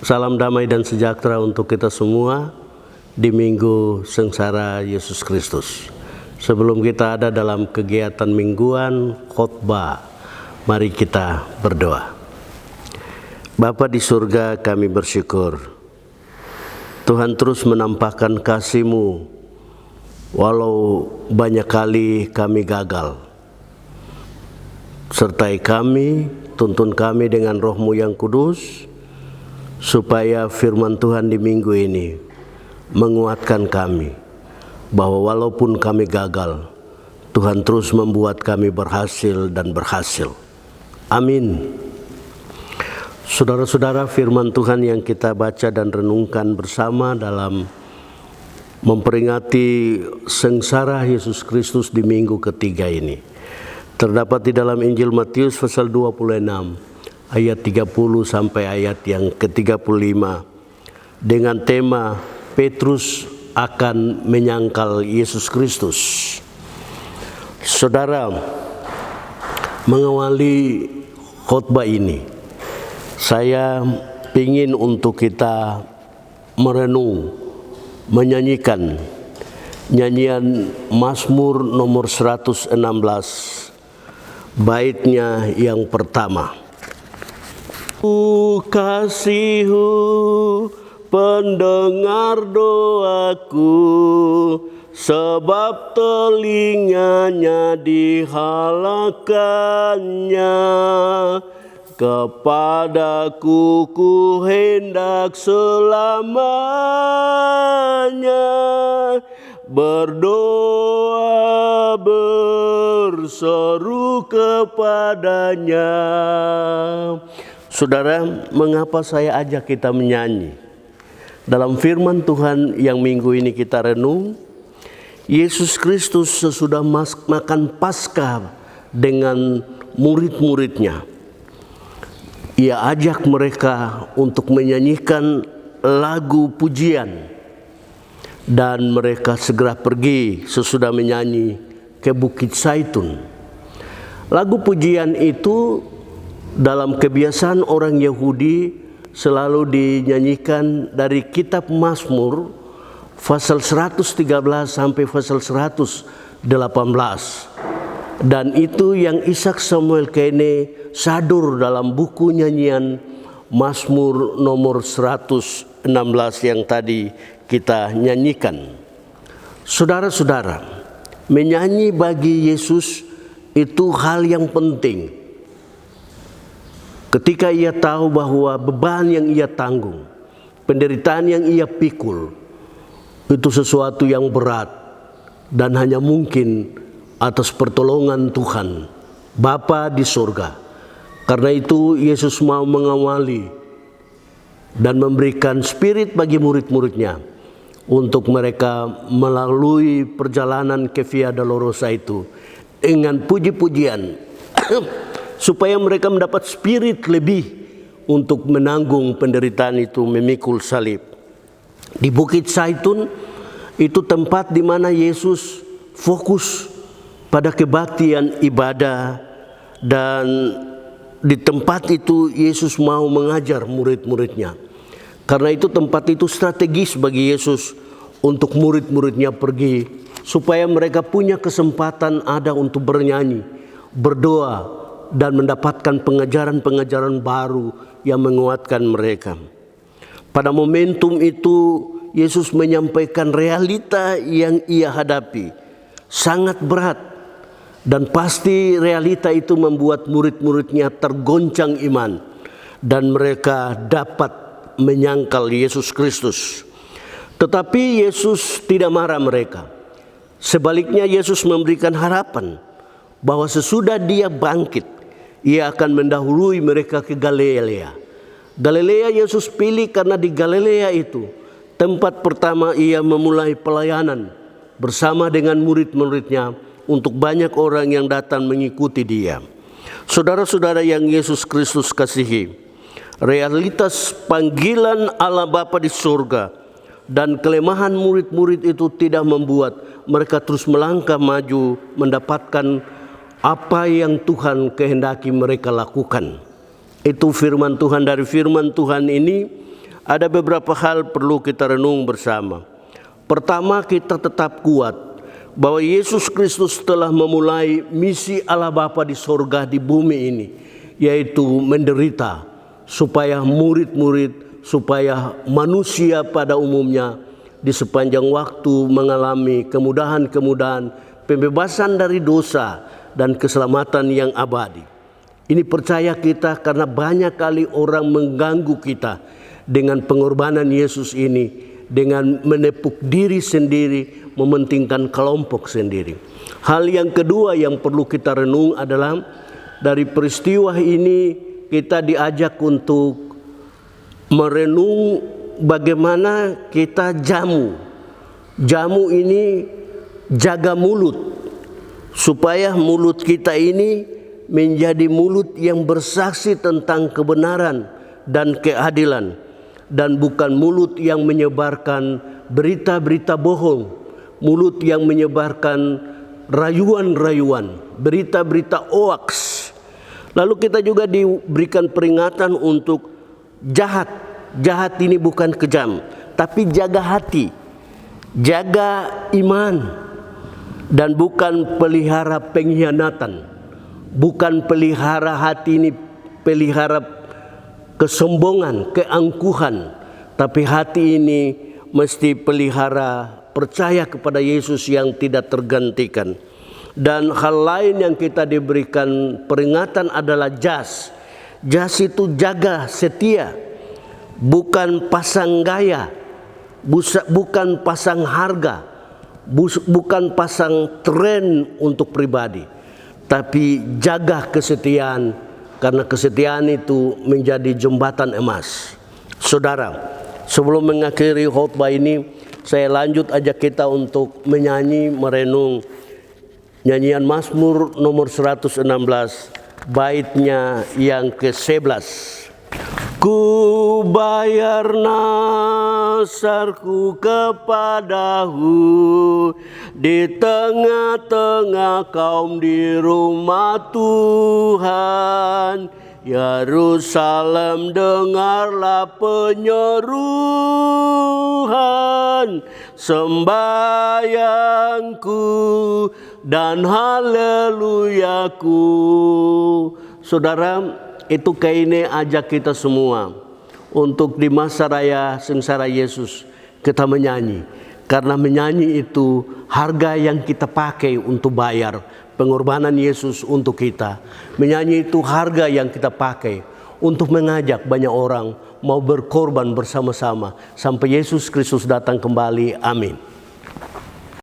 Salam damai dan sejahtera untuk kita semua di Minggu Sengsara Yesus Kristus. Sebelum kita ada dalam kegiatan mingguan khotbah, mari kita berdoa. Bapa di surga, kami bersyukur Tuhan terus menampakkan kasih-Mu walau banyak kali kami gagal. Sertai kami, tuntun kami dengan Roh-Mu yang kudus, supaya firman Tuhan di minggu ini menguatkan kami bahwa walaupun kami gagal, Tuhan terus membuat kami berhasil dan berhasil. Amin. Saudara-saudara, firman Tuhan yang kita baca dan renungkan bersama dalam memperingati sengsara Yesus Kristus di minggu ketiga ini terdapat di dalam Injil Matius pasal 26 ayat 30 sampai ayat yang ke-35 dengan tema Petrus akan menyangkal Yesus Kristus. Saudara, mengawali khotbah ini, saya ingin untuk kita merenung, menyanyikan nyanyian Mazmur nomor 116, baitnya yang pertama. Kasih-Mu pendengar doaku, sebab telinganya dihalakannya. Kepadaku ku hendak selamanya berdoa berseru kepadanya. Saudara, mengapa saya ajak kita menyanyi? Dalam firman Tuhan yang minggu ini kita renung, Yesus Kristus sesudah makan Paskah dengan murid-muridnya, Ia ajak mereka untuk menyanyikan lagu pujian, dan mereka segera pergi sesudah menyanyi ke Bukit Zaitun. Lagu pujian itu dalam kebiasaan orang Yahudi selalu dinyanyikan dari kitab Mazmur pasal 113 sampai pasal 118. Dan itu yang Ishak Samuel Kene sadur dalam buku nyanyian Mazmur nomor 116 yang tadi kita nyanyikan. Saudara-saudara, menyanyi bagi Yesus itu hal yang penting. Ketika ia tahu bahwa beban yang ia tanggung, penderitaan yang ia pikul, itu sesuatu yang berat dan hanya mungkin atas pertolongan Tuhan, Bapa di surga. Karena itu Yesus mau mengawali dan memberikan spirit bagi murid-muridnya untuk mereka melalui perjalanan ke Via Dolorosa itu dengan puji-pujian supaya mereka mendapat spirit lebih untuk menanggung penderitaan itu, memikul salib. Di Bukit Zaitun itu tempat di mana Yesus fokus pada kebaktian ibadah, dan di tempat itu Yesus mau mengajar murid-muridnya. Karena itu tempat itu strategis bagi Yesus untuk murid-muridnya pergi, supaya mereka punya kesempatan ada untuk bernyanyi, berdoa, dan mendapatkan pengajaran-pengajaran baru yang menguatkan mereka. Pada momentum itu Yesus menyampaikan realita yang ia hadapi sangat berat, dan pasti realita itu membuat murid-muridnya tergoncang iman dan mereka dapat menyangkal Yesus Kristus. Tetapi Yesus tidak marah mereka. Sebaliknya Yesus memberikan harapan bahwa sesudah Dia bangkit, Ia akan mendahului mereka ke Galilea. Galilea Yesus pilih karena di Galilea itu tempat pertama Ia memulai pelayanan bersama dengan murid-muridnya untuk banyak orang yang datang mengikuti Dia. Saudara-saudara yang Yesus Kristus kasihi, realitas panggilan Allah Bapa di surga dan kelemahan murid-murid itu tidak membuat mereka terus melangkah maju mendapatkan apa yang Tuhan kehendaki mereka lakukan. Itu firman Tuhan. Dari firman Tuhan ini ada beberapa hal perlu kita renung bersama. Pertama, kita tetap kuat bahwa Yesus Kristus telah memulai misi Allah Bapa di sorga di bumi ini, yaitu menderita supaya murid-murid, supaya manusia pada umumnya di sepanjang waktu mengalami kemudahan-kemudahan, pembebasan dari dosa dan keselamatan yang abadi. Ini percaya kita karena banyak kali orang mengganggu kita dengan pengorbanan Yesus ini, dengan menepuk diri sendiri, mementingkan kelompok sendiri. Hal yang kedua yang perlu kita renung adalah dari peristiwa ini kita diajak untuk merenung bagaimana kita jamu. Jamu ini jaga mulut, supaya mulut kita ini menjadi mulut yang bersaksi tentang kebenaran dan keadilan, dan bukan mulut yang menyebarkan berita-berita bohong, mulut yang menyebarkan rayuan-rayuan, berita-berita hoaks. Lalu kita juga diberikan peringatan untuk jahat. Jahat ini bukan kejam, tapi jaga hati, jaga iman, dan bukan pelihara pengkhianatan. Bukan pelihara hati ini, pelihara kesombongan, keangkuhan, tapi hati ini mesti pelihara percaya kepada Yesus yang tidak tergantikan. Dan hal lain yang kita diberikan peringatan adalah jas. Jas itu jaga setia, bukan pasang gaya, bukan pasang harga, bukan pasang tren untuk pribadi, tapi jaga kesetiaan. Karena kesetiaan itu menjadi jembatan emas. Saudara, sebelum mengakhiri khotbah ini, saya lanjut ajak kita untuk menyanyi, merenung nyanyian Mazmur nomor 116, baitnya yang ke-11. Ku bayar nasarku kepadamu di tengah-tengah kaum di rumah Tuhan. Yerusalem, dengarlah penyeruan sembahyangku dan haleluyaku. Saudara, itu kaini ajak kita semua untuk di masa raya sengsara Yesus kita menyanyi. Karena menyanyi itu harga yang kita pakai untuk bayar pengorbanan Yesus untuk kita. Menyanyi itu harga yang kita pakai untuk mengajak banyak orang mau berkorban bersama-sama sampai Yesus Kristus datang kembali. Amin.